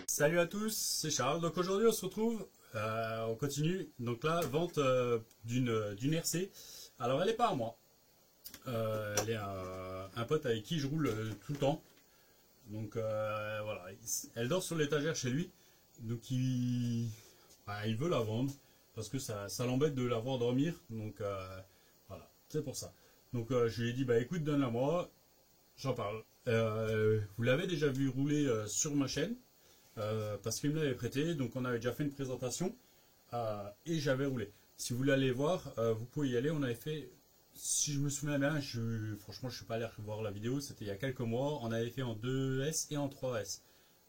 Salut à tous, c'est Charles. Donc aujourd'hui on se retrouve, on continue. Donc là, vente d'une RC. Alors elle n'est pas à moi. Elle est à un pote avec qui je roule tout le temps. Donc voilà, elle dort sur l'étagère chez lui. Donc il veut la vendre parce que ça l'embête de la voir dormir. Donc voilà, c'est pour ça. Donc je lui ai dit, bah écoute, donne-la moi, j'en parle. Vous l'avez déjà vu rouler sur ma chaîne. Parce qu'il me l'avait prêté, donc on avait déjà fait une présentation et j'avais roulé. Si vous voulez aller voir, vous pouvez y aller. On avait fait, si je me souviens bien, franchement je ne suis pas allé voir la vidéo, c'était il y a quelques mois. On avait fait en 2S et en 3S.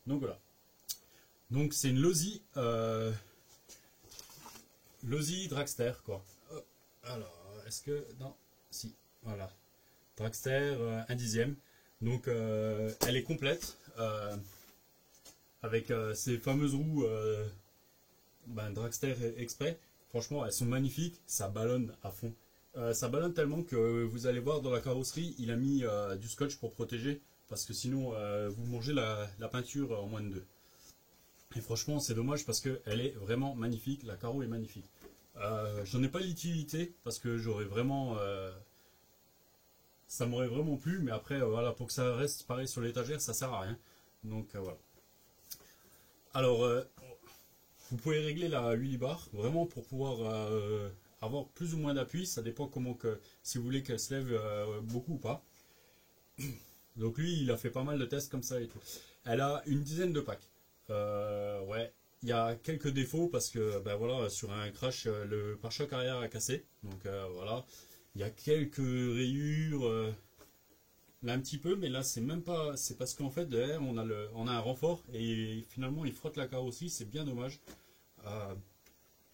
Donc voilà. Donc c'est une Losi Dragster quoi. Alors est-ce que non, si voilà, Dragster 1/10. Donc elle est complète. Avec ces fameuses roues Dragster Express, franchement elles sont magnifiques, ça ballonne à fond. Ça ballonne tellement que vous allez voir dans la carrosserie, il a mis du scotch pour protéger, parce que sinon vous mangez la peinture en moins de deux. Et franchement c'est dommage parce qu'elle est vraiment magnifique, la carreau est magnifique. J'en ai pas l'utilité parce que j'aurais vraiment... ça m'aurait vraiment plu, mais après voilà, pour que ça reste pareil sur l'étagère, ça sert à rien. Donc voilà. Alors, vous pouvez régler la 8 bar vraiment pour pouvoir avoir plus ou moins d'appui. Ça dépend comment si vous voulez qu'elle se lève beaucoup ou pas. Donc lui, il a fait pas mal de tests comme ça et tout. Elle a une dizaine de packs. Ouais, il y a quelques défauts parce que ben voilà, sur un crash, le pare-choc arrière a cassé. Donc voilà, il y a quelques rayures. Là un petit peu, mais là c'est même pas, c'est parce qu'en fait derrière on a un renfort et finalement il frotte la carrosserie, c'est bien dommage.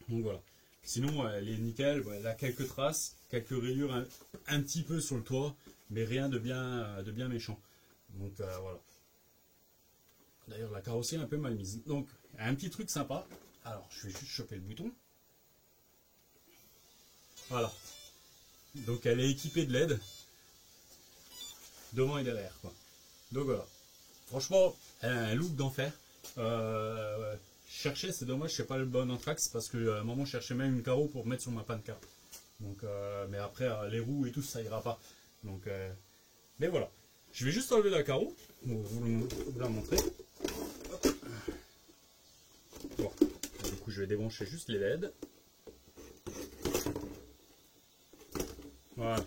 Donc voilà. Sinon elle est nickel, elle a quelques traces, quelques rayures un petit peu sur le toit, mais rien de bien méchant. Donc voilà. D'ailleurs la carrosserie est un peu mal mise. Donc un petit truc sympa. Alors je vais juste choper le bouton. Voilà. Donc elle est équipée de LED. Devant et derrière quoi. Donc voilà. Franchement, elle a un look d'enfer. Chercher, c'est dommage, c'est pas le bon Anthrax parce que à un moment je cherchais même une carreau pour mettre sur ma pancar. Donc mais après les roues et tout ça ira pas. Donc mais voilà. Je vais juste enlever la carreau pour vous la montrer. Hop. Bon. Du coup je vais débrancher juste les LED. Voilà.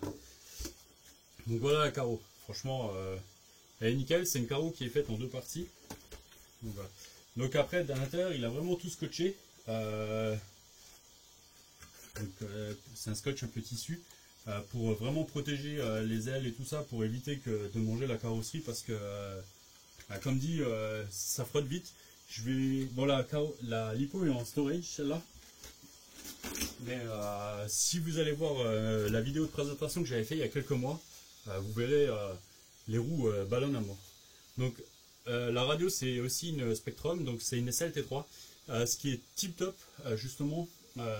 Donc voilà la carreau. Franchement, elle est nickel. C'est une carreau qui est faite en deux parties. Donc, voilà. Donc après, à l'intérieur, il a vraiment tout scotché. C'est un scotch un peu tissu pour vraiment protéger les ailes et tout ça, pour éviter de manger la carrosserie parce que, comme dit, ça frotte vite. Bon, la lipo est en storage celle-là. Mais si vous allez voir la vidéo de présentation que j'avais fait il y a quelques mois, vous verrez les roues ballonnent à mort. Donc la radio c'est aussi une Spectrum, donc c'est une SLT3. Ce qui est tip top justement,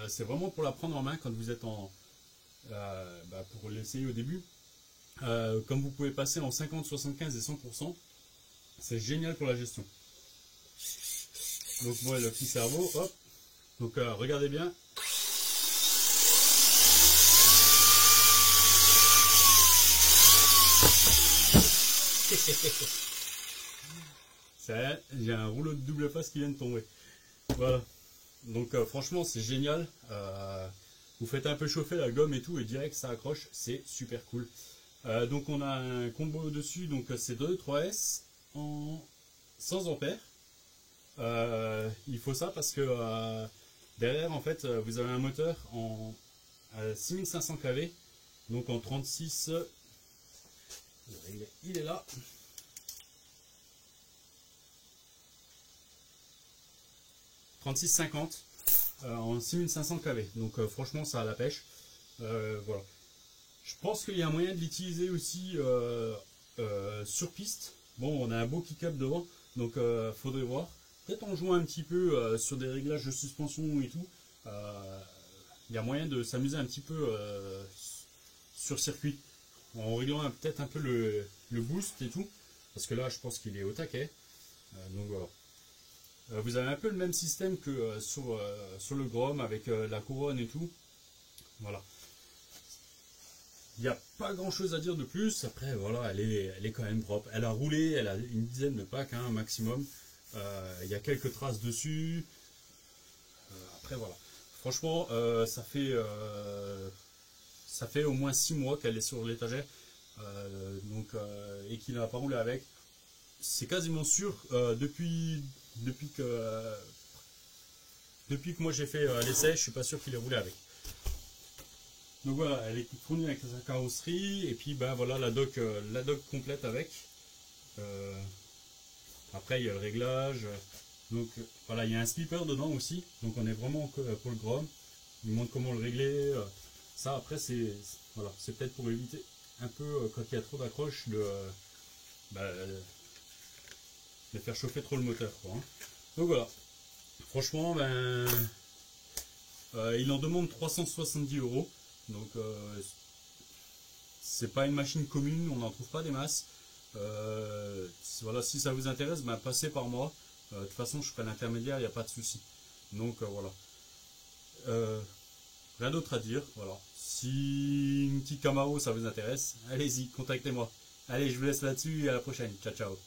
c'est vraiment pour la prendre en main quand vous êtes pour l'essayer au début. Comme vous pouvez passer en 50, 75 et 100%, c'est génial pour la gestion. Donc moi le petit cerveau, hop. Donc regardez bien. J'ai un rouleau de double face qui vient de tomber. Voilà. Donc franchement c'est génial. Vous faites un peu chauffer la gomme et tout et direct ça accroche. C'est super cool. Donc on a un combo dessus. Donc c'est 2-3S en 100 ampères. Il faut ça parce que derrière en fait vous avez un moteur en 6500 kV. Donc en 36. Il est là. 3650 en 6500 kV. Donc franchement ça a la pêche. Voilà. Je pense qu'il y a un moyen de l'utiliser aussi sur piste. Bon, on a un beau kick-up devant, donc faudrait voir. Peut-être en jouant un petit peu sur des réglages de suspension et tout. Il y a moyen de s'amuser un petit peu sur circuit. en réglant peut-être un peu le boost et tout, parce que là je pense qu'il est au taquet. Donc voilà. Vous avez un peu le même système que sur le Grom avec la couronne et tout. Voilà. Il n'y a pas grand chose à dire de plus. Après, voilà, elle est quand même propre. Elle a roulé, elle a une dizaine de packs, hein, maximum. Il y a quelques traces dessus. Après, voilà. Franchement, ça fait au moins 6 mois qu'elle est sur l'étagère. Et qu'il n'a pas roulé avec. C'est quasiment sûr depuis que moi j'ai fait l'essai, je suis pas sûr qu'il ait roulé avec. Donc voilà, elle est fournie avec sa carrosserie et puis ben voilà la dock complète avec. Euh, Après il y a le réglage. Donc voilà, il y a un slipper dedans aussi. Donc on est vraiment pour le Grom. Il montre comment le régler. Ça après voilà, c'est peut-être pour éviter un peu quand il y a trop d'accroche de faire chauffer trop le moteur, quoi, hein. Donc voilà. Franchement, il en demande 370 euros. Donc c'est pas une machine commune, on n'en trouve pas des masses. Voilà, si ça vous intéresse, passez par moi. De toute façon, je ferai l'intermédiaire, il n'y a pas de souci. Donc voilà. Rien d'autre à dire. Voilà. Si une petite Camaro ça vous intéresse, allez-y, contactez-moi. Allez, je vous laisse là-dessus et à la prochaine. Ciao, ciao.